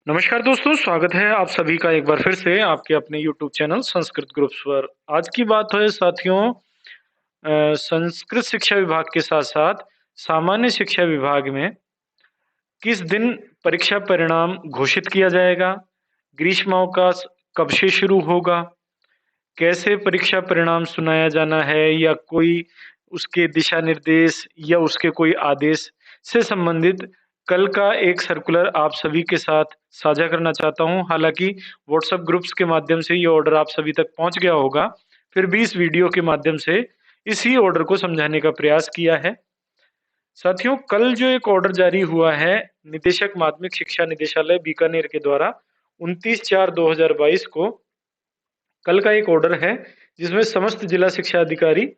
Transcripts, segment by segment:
नमस्कार दोस्तों, स्वागत है आप सभी का एक बार फिर से आपके अपने YouTube चैनल संस्कृत ग्रुप्स पर। आज की बात है साथियों संस्कृत शिक्षा विभाग के साथ-साथ सामान्य शिक्षा विभाग में किस दिन परीक्षा परिणाम घोषित किया जाएगा? ग्रीष्म अवकाश कब से शुरू होगा? कैसे परीक्षा परिणाम सुनाया जाना है या कोई उसके दिशा निर्देश या उसके कोई आदेश से संबंधित कल का एक सर्कुलर आप सभी के साथ साझा करना चाहता हूं। हालांकि व्हाट्सएप ग्रुप्स के माध्यम से ये ऑर्डर आप सभी तक पहुंच गया होगा, फिर भी इस वीडियो के माध्यम से इसी ऑर्डर को समझाने का प्रयास किया है। साथियों, कल जो एक ऑर्डर जारी हुआ है निदेशक माध्यमिक शिक्षा निदेशालय बीकानेर के द्वारा 29/4/2022 को कल का एक ऑर्डर है जिसमें समस्त जिला शिक्षा अधिकारी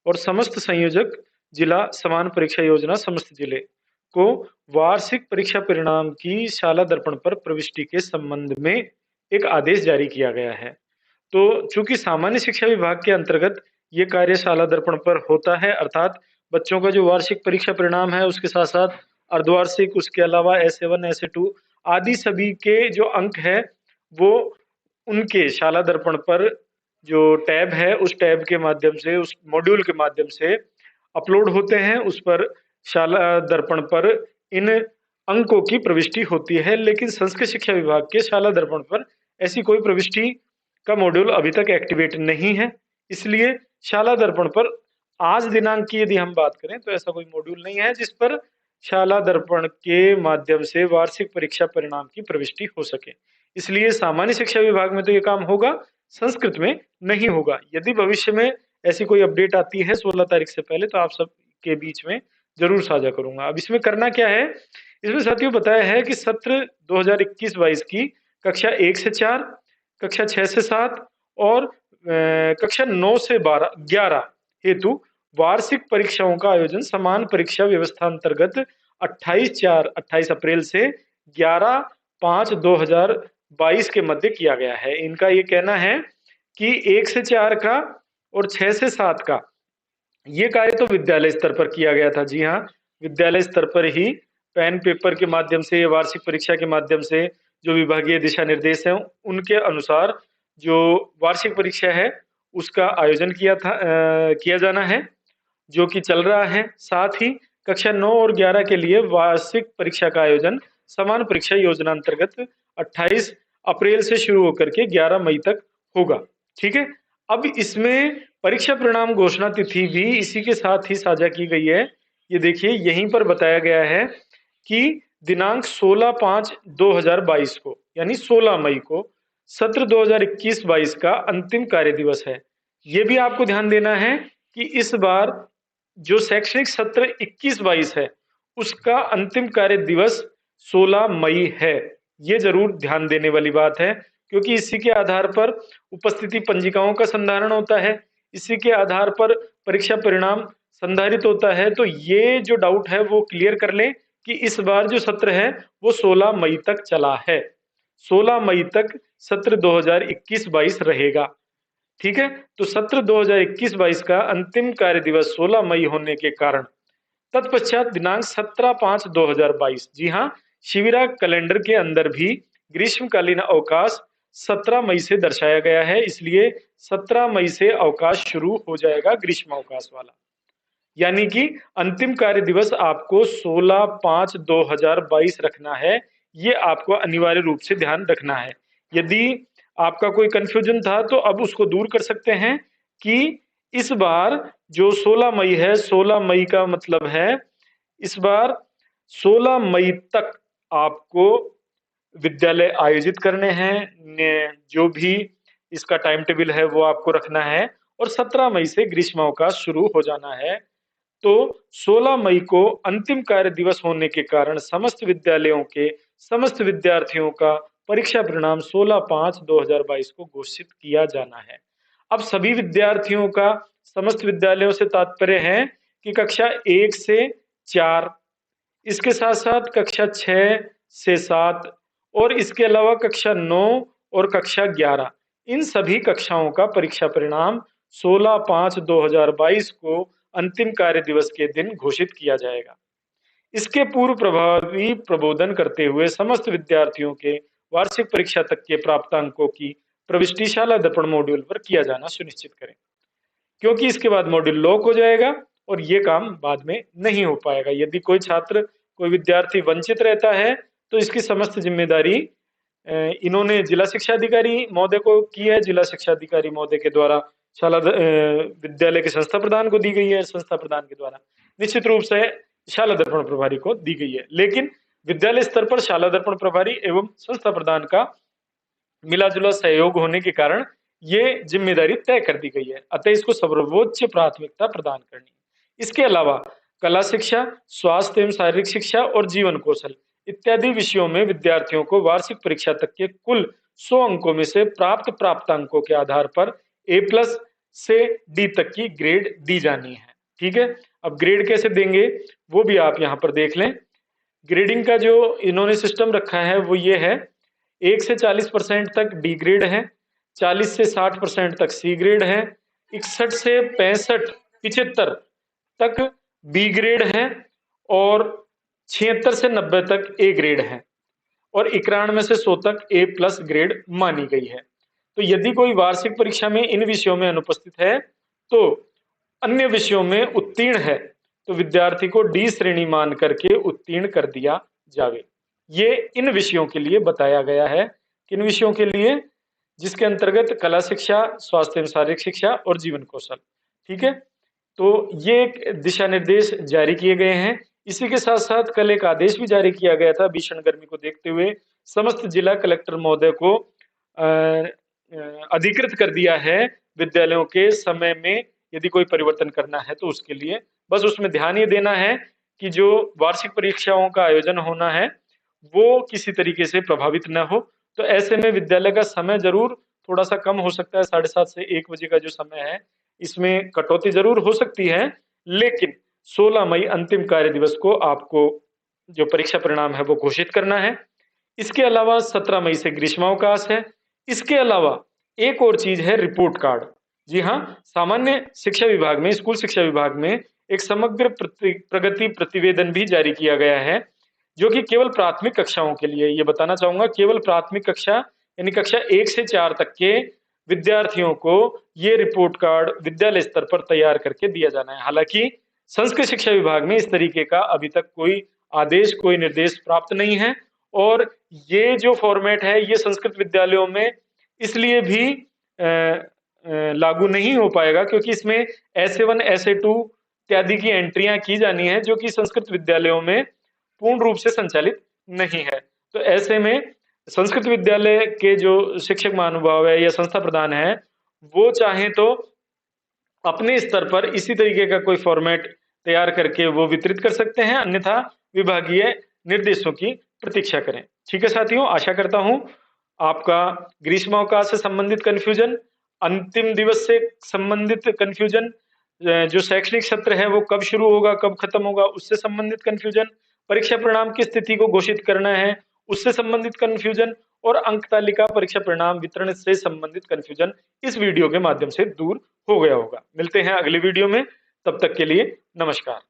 और समस्त संयोजक जिला समान परीक्षा योजना समस्त जिले को वार्षिक परीक्षा परिणाम की शाला दर्पण पर प्रविष्टि के संबंध में एक आदेश जारी किया गया है। तो चूंकि सामान्य शिक्षा विभाग के अंतर्गत ये कार्य शाला दर्पण पर होता है, अर्थात बच्चों का जो वार्षिक परीक्षा परिणाम है उसके साथ साथ अर्धवार्षिक, उसके अलावा S1 S2 आदि सभी के जो अंक है वो उनके शाला दर्पण पर जो टैब है उस टैब के माध्यम से, उस मॉड्यूल के माध्यम से अपलोड होते हैं। उस पर शाला दर्पण पर इन अंकों की प्रविष्टि होती है, लेकिन संस्कृत शिक्षा विभाग के शाला दर्पण पर ऐसी कोई प्रविष्टि का मॉड्यूल अभी तक एक्टिवेट नहीं है। इसलिए शाला दर्पण पर आज दिनांक की यदि हम बात करें तो ऐसा कोई मॉड्यूल नहीं है जिस पर शाला दर्पण के माध्यम से वार्षिक परीक्षा परिणाम की प्रविष्टि हो सके। इसलिए सामान्य शिक्षा विभाग में तो ये काम होगा, संस्कृत में नहीं होगा। यदि भविष्य में ऐसी कोई अपडेट आती है 16 तारीख से पहले तो आप सब के बीच में जरूर साझा करूंगा। अब इसमें करना क्या है, इसमें साथियों बताया है कि सत्र 2021-22 की कक्षा 1 से 4, कक्षा 6 से 7 और कक्षा 9 से 11 हेतु वार्षिक परीक्षाओं का आयोजन समान परीक्षा व्यवस्था अंतर्गत 28 अप्रैल से 11/5/2022 के मध्य किया गया है। इनका ये कहना है कि 1 से 4 का और 6 से 7 का ये कार्य तो विद्यालय स्तर पर किया गया था। जी हाँ, विद्यालय स्तर पर ही पेन पेपर के माध्यम से, वार्षिक परीक्षा के माध्यम से जो विभागीय दिशा निर्देश हैं उनके अनुसार जो वार्षिक परीक्षा है उसका आयोजन किया जाना है, जो कि चल रहा है। साथ ही कक्षा 9 और 11 के लिए वार्षिक परीक्षा का आयोजन समान परीक्षा योजना अंतर्गत 28 अप्रैल से शुरू होकर के 11 मई तक होगा। ठीक है। अब इसमें परीक्षा परिणाम घोषणा तिथि भी इसी के साथ ही साझा की गई है। ये देखिए यहीं पर बताया गया है कि दिनांक 16/5/2022 को यानी 16 मई को सत्र 2021-22 का अंतिम कार्य दिवस है। ये भी आपको ध्यान देना है कि इस बार जो शैक्षणिक सत्र 21-22 है उसका अंतिम कार्य दिवस 16 मई है। ये जरूर ध्यान देने वाली बात है, क्योंकि इसी के आधार पर उपस्थिति पंजिकाओं का संधारण होता है, इसी के आधार पर परीक्षा परिणाम संधारित होता है। तो ये जो डाउट है वो क्लियर कर लें कि इस बार जो सत्र है वो 16 मई तक चला है। 16 मई तक सत्र 2021-22 रहेगा। ठीक है। तो सत्र 2021-22 का अंतिम कार्य दिवस 16 मई होने के कारण तत्पश्चात दिनांक 17/5/2022, जी हाँ, शिविरा कैलेंडर के अंदर भी ग्रीष्मकालीन अवकाश 17 मई से दर्शाया गया है। इसलिए 17 मई से अवकाश शुरू हो जाएगा ग्रीष्म अवकाश वाला। यानी कि अंतिम कार्य दिवस आपको 16/5/2022 रखना है। ये आपको अनिवार्य रूप से ध्यान रखना है। यदि आपका कोई कंफ्यूजन था तो अब उसको दूर कर सकते हैं कि इस बार जो 16 मई है, 16 मई का मतलब है इस बार 16 मई तक आपको विद्यालय आयोजित करने हैं। जो भी इसका टाइम टेबल है वो आपको रखना है और 17 मई से ग्रीष्म अवकाश शुरू हो जाना है। तो 16 मई को अंतिम कार्य दिवस होने के कारण समस्त विद्यालयों के समस्त विद्यार्थियों का परीक्षा परिणाम 16/5/2022 को घोषित किया जाना है। अब सभी विद्यार्थियों का समस्त विद्यालयों से तात्पर्य है कि कक्षा 1 से 4, इसके साथ साथ कक्षा 6 से 7 और इसके अलावा कक्षा 9 और कक्षा 11, इन सभी कक्षाओं का परीक्षा परिणाम 16/5/2022 को अंतिम कार्य दिवस के दिन घोषित किया जाएगा। इसके पूर्व प्रभावी प्रबोधन करते हुए समस्त विद्यार्थियों के वार्षिक परीक्षा तक के प्राप्तांकों की प्रविष्टि शाला दर्पण मॉड्यूल पर किया जाना सुनिश्चित करें, क्योंकि इसके बाद मॉड्यूल लॉक हो जाएगा और ये काम बाद में नहीं हो पाएगा। यदि कोई छात्र, कोई विद्यार्थी वंचित रहता है तो इसकी समस्त जिम्मेदारी इन्होंने जिला शिक्षा अधिकारी महोदय को की है। जिला शिक्षा अधिकारी महोदय के द्वारा विद्यालय के संस्था प्रधान को दी गई है, संस्था प्रधान के द्वारा निश्चित रूप से शाला दर्पण प्रभारी को दी गई है। लेकिन विद्यालय स्तर पर शाला दर्पण प्रभारी एवं संस्था प्रधान का मिला जुला सहयोग होने के कारण ये जिम्मेदारी तय कर दी गई है, अतः इसको सर्वोच्च प्राथमिकता प्रदान करनी है। इसके अलावा कला शिक्षा, स्वास्थ्य एवं शारीरिक शिक्षा और जीवन कौशल इत्यादि विषयों में विद्यार्थियों को वार्षिक परीक्षा तक के कुल 100 अंकों में से प्राप्त प्राप्तांकों के आधार पर A+ से D तक की ग्रेड दी जानी है। ठीक है, अब ग्रेड कैसे देंगे वो भी आप यहाँ पर देख लें। ग्रेडिंग का जो इन्होंने सिस्टम रखा है वो ये है, 1 से 40% तक डी ग्रेड है, 40 से 60% तक सी ग्रेड है, 61 से 75 तक बी ग्रेड है और 76 से 90 तक ए ग्रेड है और 91 से 100 तक A+ ग्रेड मानी गई है। तो यदि कोई वार्षिक परीक्षा में इन विषयों में अनुपस्थित है तो अन्य विषयों में उत्तीर्ण है तो विद्यार्थी को डी श्रेणी मान करके उत्तीर्ण कर दिया जावे। ये इन विषयों के लिए बताया गया है। किन विषयों के लिए? जिसके अंतर्गत कला शिक्षा, स्वास्थ्य एवं शारीरिक शिक्षा और जीवन कौशल। ठीक है, तो ये एक दिशा निर्देश जारी किए गए हैं। इसी के साथ साथ कल एक आदेश भी जारी किया गया था भीषण गर्मी को देखते हुए समस्त जिला कलेक्टर महोदय को अधिकृत कर दिया है विद्यालयों के समय में यदि कोई परिवर्तन करना है तो उसके लिए बस उसमें ध्यान ये देना है कि जो वार्षिक परीक्षाओं का आयोजन होना है वो किसी तरीके से प्रभावित न हो। तो ऐसे में विद्यालय का समय जरूर थोड़ा सा कम हो सकता है, 7:30 से 1 बजे का जो समय है इसमें कटौती जरूर हो सकती है, लेकिन 16 मई अंतिम कार्य दिवस को आपको जो परीक्षा परिणाम है वो घोषित करना है। इसके अलावा 17 मई से ग्रीष्मावकाश है। इसके अलावा एक और चीज है रिपोर्ट कार्ड। जी हाँ, सामान्य शिक्षा विभाग में, स्कूल शिक्षा विभाग में एक समग्र प्रगति प्रतिवेदन भी जारी किया गया है जो कि केवल प्राथमिक कक्षाओं के लिए, ये बताना चाहूंगा, केवल प्राथमिक कक्षा यानी कक्षा 1 से 4 तक के विद्यार्थियों को ये रिपोर्ट कार्ड विद्यालय स्तर पर तैयार करके दिया जाना है। हालांकि संस्कृत शिक्षा विभाग में इस तरीके का अभी तक कोई आदेश, कोई निर्देश प्राप्त नहीं है और ये जो फॉर्मेट है ये संस्कृत विद्यालयों में इसलिए भी लागू नहीं हो पाएगा क्योंकि इसमें SA1, SA2 इत्यादि की एंट्रियां की जानी है जो कि संस्कृत विद्यालयों में पूर्ण रूप से संचालित नहीं है। तो ऐसे में संस्कृत विद्यालय के जो शिक्षक महानुभाव है या संस्था प्रधान है वो चाहे तो अपने स्तर पर इसी तरीके का कोई फॉर्मेट तैयार करके वो वितरित कर सकते हैं, अन्यथा विभागीय निर्देशों की प्रतीक्षा करें। ठीक है साथियों, आशा करता हूं आपका ग्रीष्मावकाश से संबंधित कंफ्यूजन, अंतिम दिवस से संबंधित कंफ्यूजन, जो शैक्षणिक सत्र है वो कब शुरू होगा, कब खत्म होगा, उससे संबंधित कंफ्यूजन, परीक्षा परिणाम की स्थिति को घोषित करना है उससे संबंधित कंफ्यूजन और अंक तालिका परीक्षा परिणाम वितरण से संबंधित कंफ्यूजन इस वीडियो के माध्यम से दूर हो गया होगा। मिलते हैं अगले वीडियो में, तब तक के लिए नमस्कार।